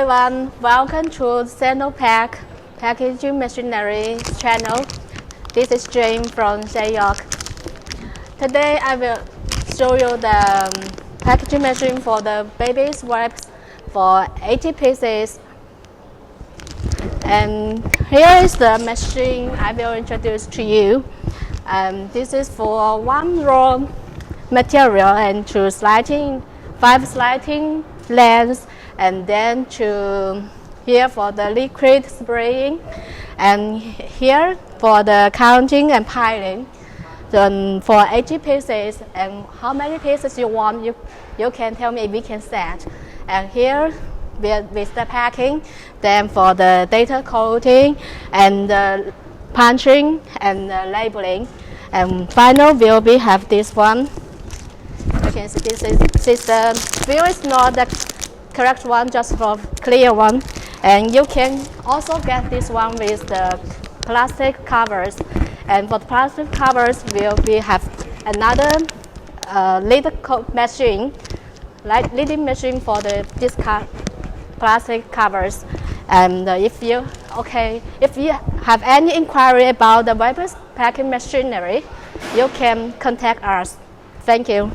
everyone, welcome to SAYOKPACK Packaging Machinery channel. This is Jane from SAYOK. Today I will show you the packaging machine for the baby's wipes for 80 pieces. And here is the machine I will introduce to you. This is for one roll material and to sliding, 5 sliding lengths, and then to here for the liquid spraying, and here for the counting and piling. Then for 80 pieces, and how many pieces you want, you can tell me, we can set. And here with the packing, then for the data coding and the punching and the labeling. And final will be have this one. You can see this is the view is not the correct one, just for clear one. And you can also get this one with the plastic covers. And for the plastic covers, we have another lid machine, lidding machine for this plastic covers. And if you have any inquiry about the wipers packing machinery, you can contact us. Thank you.